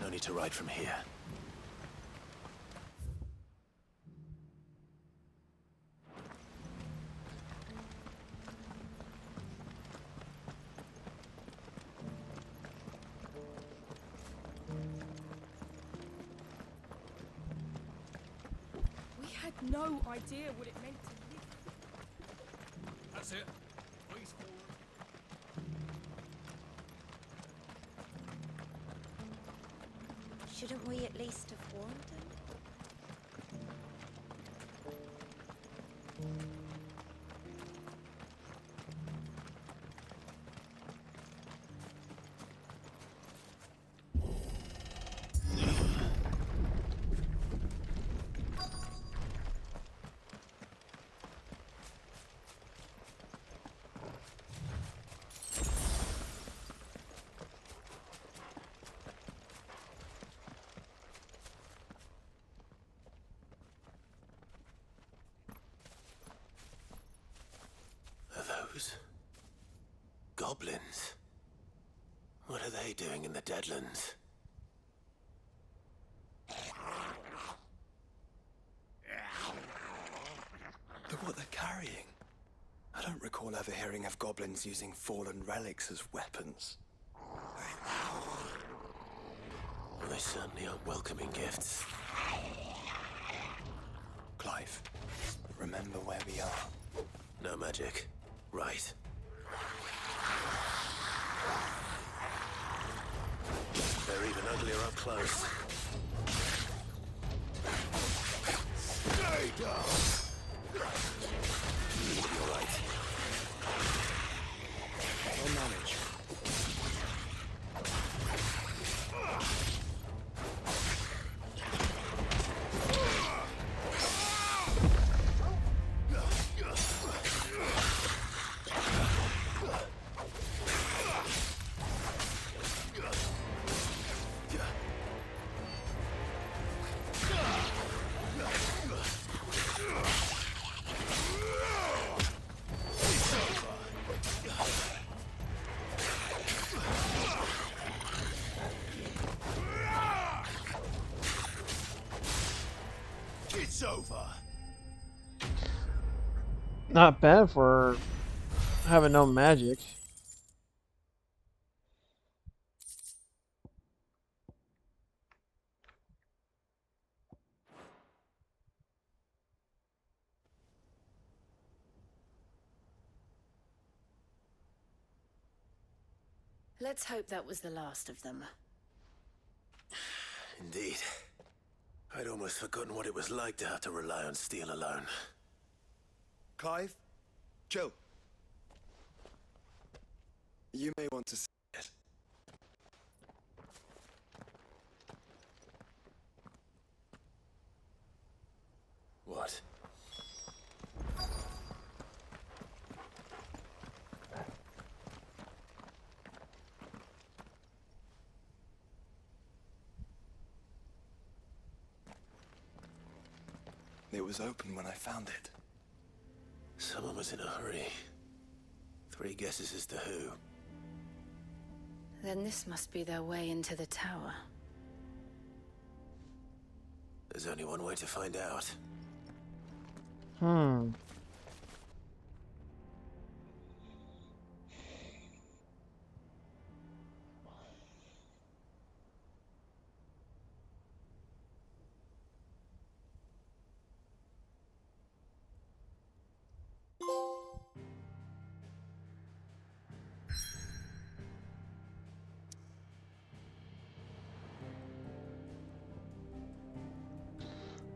No need to ride from here. We had no idea what it meant to live. That's it. Please forward. Shouldn't we at least have warned him? Are those goblins? What are they doing in the Deadlands? Look what they're carrying. I don't recall ever hearing of goblins using fallen relics as weapons. Well, they certainly aren't welcoming gifts. Clive, remember where we are. No magic. Right. They're even uglier up close. Stay down! You're right. I'll manage. It's over. Not bad for having no magic. Let's hope that was the last of them. Indeed. I'd almost forgotten what it was like to have to rely on steel alone. Clive? Joe? You may want to see it. What? It was open when I found it. Someone was in a hurry. 3 guesses as to who. Then this must be their way into the tower. There's only one way to find out.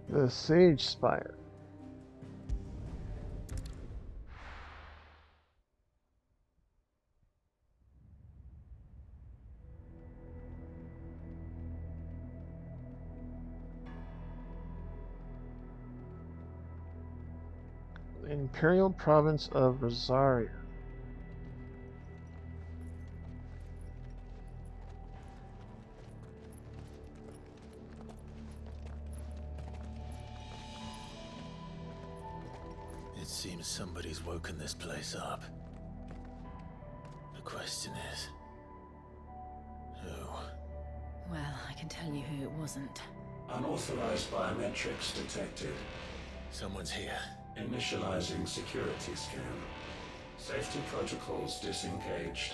The Sage Spire. Imperial Province of Rosaria. It seems somebody's woken this place up. The question is, who? Well, I can tell you who it wasn't. Unauthorized biometrics detected. Someone's here. Initializing security scan. Safety protocols disengaged.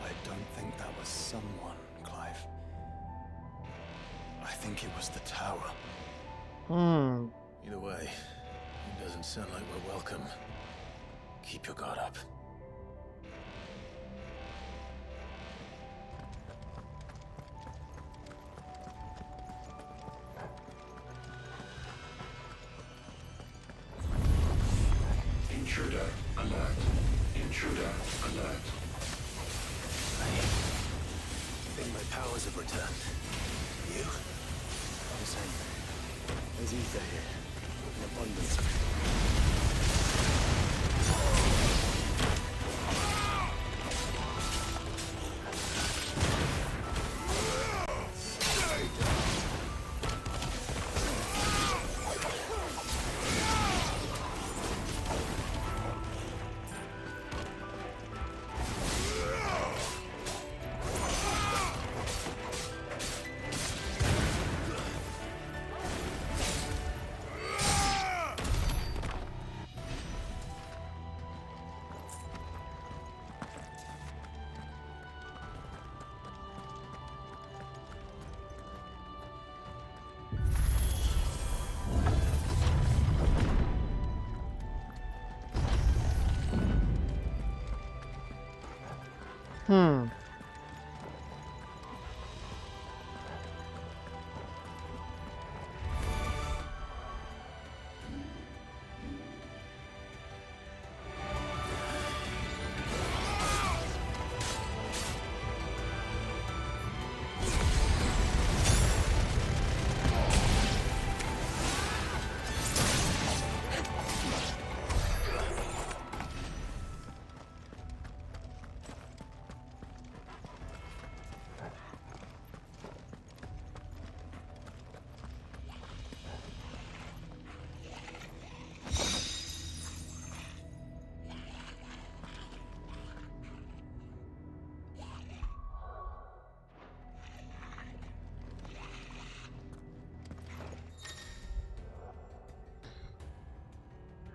I don't think that was someone, Clive. I think it was the tower. Either way, it doesn't sound like we're welcome. Keep your guard up. Intruder alert. Intruder alert. I think my powers have returned. You? I'm the same. There's ether here. In abundance.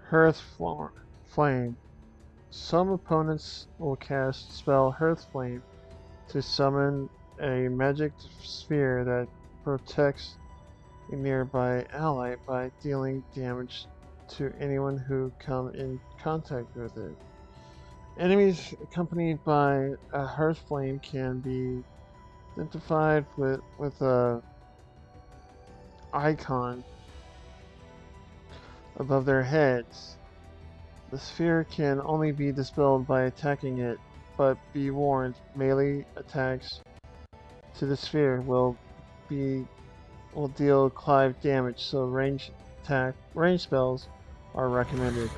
Hearth Flame. Some opponents will cast spell Hearth Flame to summon a magic sphere that protects a nearby ally by dealing damage to anyone who come in contact with it. Enemies accompanied by a Hearth Flame can be identified with a icon above their heads. The sphere can only be dispelled by attacking it, but be warned, melee attacks to the sphere will deal Clive damage, so ranged attack, range spells are recommended.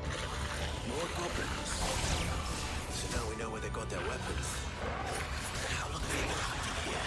More goblins. So now we know where they got their weapons. How long have they been hiding here?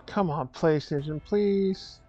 Come on, PlayStation, please.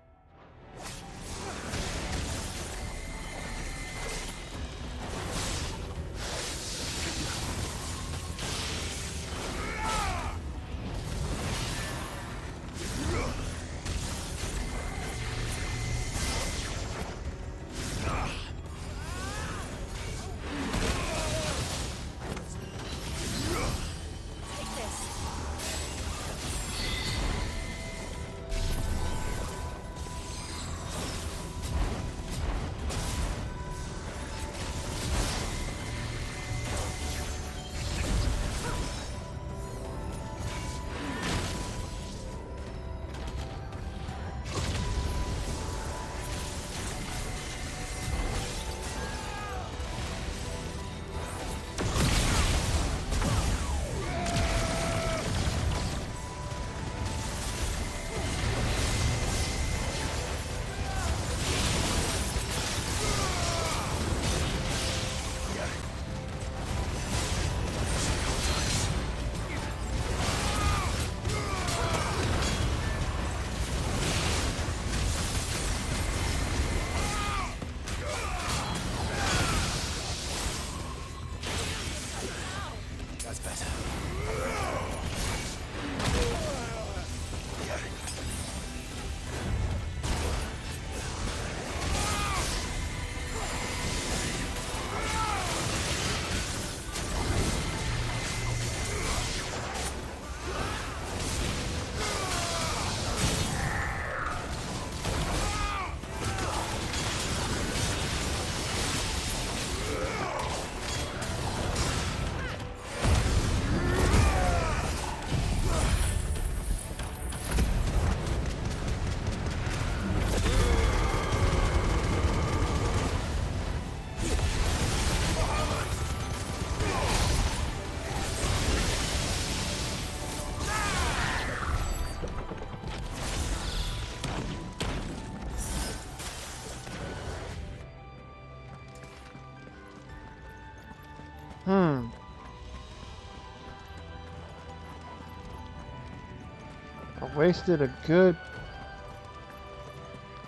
I wasted a good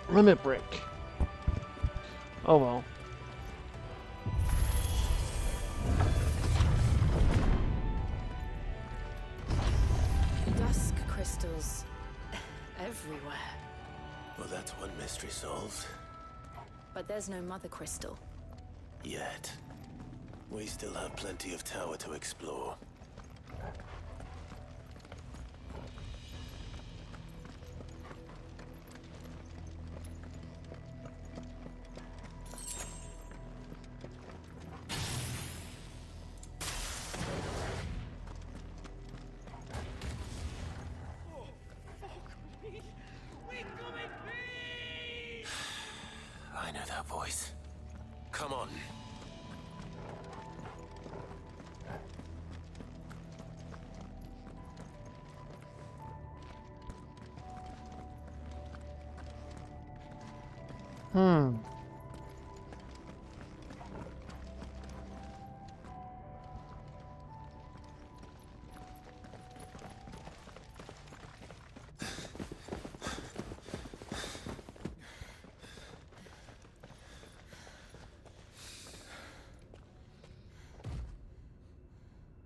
limit break. Oh well. Dusk crystals everywhere. Well, that's one mystery solved. But there's no mother crystal. Yet. We still have plenty of tower to explore. voice. Come on.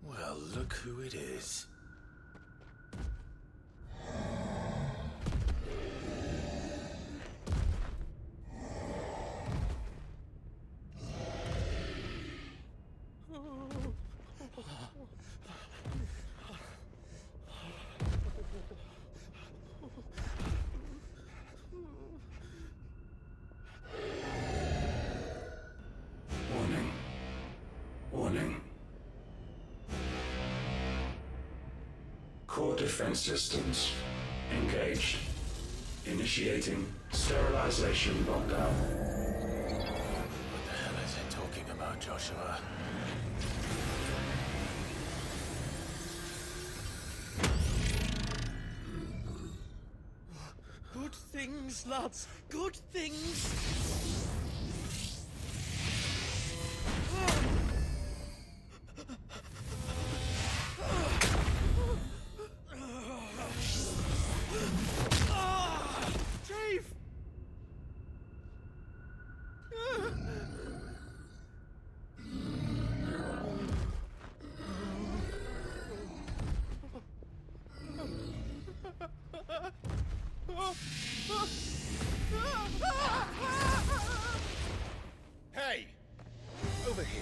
Well, look who it is. Warning. Warning. Core defense systems engaged. Initiating sterilization lockdown. What the hell is it talking about, Joshua? Good things, lads. Good things. Chief! Hey! Over here.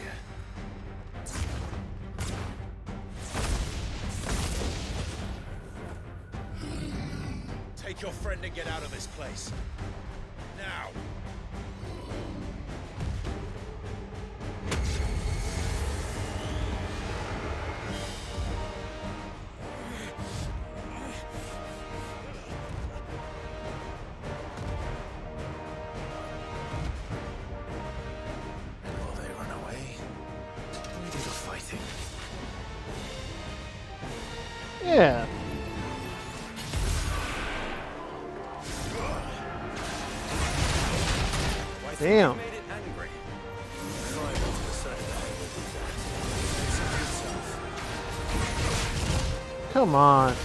Take your friend and get out of this place. Now! And while they run away, we do the fighting. Yeah. Damn. Come on.